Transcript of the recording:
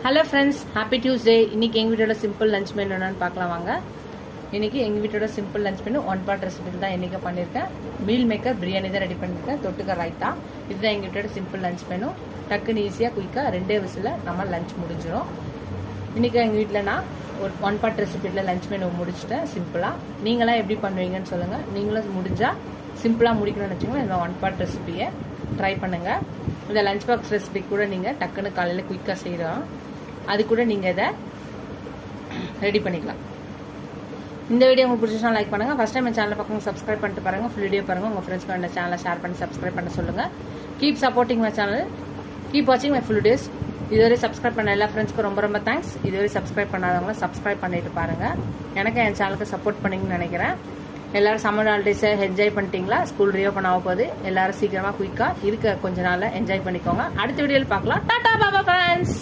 Hello friends, happy Tuesday. இன்னைக்கு எங்கள் வீட்டோட சிம்பிள் லஞ்ச் மெனு என்னன்னு பார்க்கலாம் வாங்க. இன்னைக்கு எங்கள் வீட்டோட simple lunch menu one part recipe தான் இன்னைக்கு பண்ணியிருக்கேன். மீல் மேக்கர் பிரியாணி தான் ரெடி பண்ணியிருக்கேன். தொட்டுக்க ரைத்தா. இதுதான் எங்கள் வீட்டோட சிம்பிள் லஞ்ச் மெனு. டக்குன்னு ஈஸியாக குயிக்காக 2 விசில் நம்ம லஞ்ச் முடிஞ்சிடும். இன்னைக்கு எங்கள் வீட்டில் நான் ஒரு ஒன் பார்ட் ரெசிபியில் லஞ்ச் மெனு முடிச்சுட்டேன் சிம்பிளாக. நீங்களாம் எப்படி பண்ணுவீங்கன்னு சொல்லுங்கள். நீங்களும் முடிஞ்சால் சிம்பிளாக முடிக்கணும்னு வச்சுக்கோங்க. இந்த ஒன் பார்ட் ரெசிபியை ட்ரை பண்ணுங்கள். இந்த லஞ்ச் பாக்ஸ் ரெசிபி கூட நீங்கள் டக்குன்னு காலையில் குயிக்காக செய்கிறோம். அது கூட நீங்கள் இதை ரெடி பண்ணிக்கலாம். இந்த வீடியோ உங்களுக்கு பிடிச்சா லைக் பண்ணுங்கள். ஃபஸ்ட் டைம் என் சேனலை பார்க்கும்போது சப்ஸ்கிரைப் பண்ணிட்டு பாருங்கள். ஃபுல் வீடியோ பாருங்கள். உங்கள் ஃப்ரெண்ட்ஸ்க்கு அந்த சேனலை ஷேர் பண்ணி சப்ஸ்கிரைப் பண்ண சொல்லுங்கள். Keep supporting my channel, keep வாட்சிங் மை ஃபுல் வீடியோஸ். இதுவரை சப்ஸ்கிரைப் பண்ண எல்லா ஃப்ரெண்ட்ஸ்க்கும் ரொம்ப ரொம்ப தேங்க்ஸ். இதுவரை சப்ஸ்கிரைப் பண்ணாதவங்க சப்ஸ்கிரைப் பண்ணிட்டு பாருங்கள். எனக்கு என் சேனலுக்கு சப்போர்ட் பண்ணிங்கன்னு நினைக்கிறேன். எல்லாரும் சம்மர் ஹாலிடேஸை என்ஜாய் பண்ணிட்டீங்களா? ஸ்கூல் ரீஓப்பன் ஆக போகுது. எல்லாரும் சீக்கிரமாக குயிக்காக இருக்க கொஞ்ச நாளில் என்ஜாய் பண்ணிக்கோங்க. அடுத்த வீடியோவில் பார்க்கலாம். டாடா பாபா ஃப்ரெண்ட்ஸ்.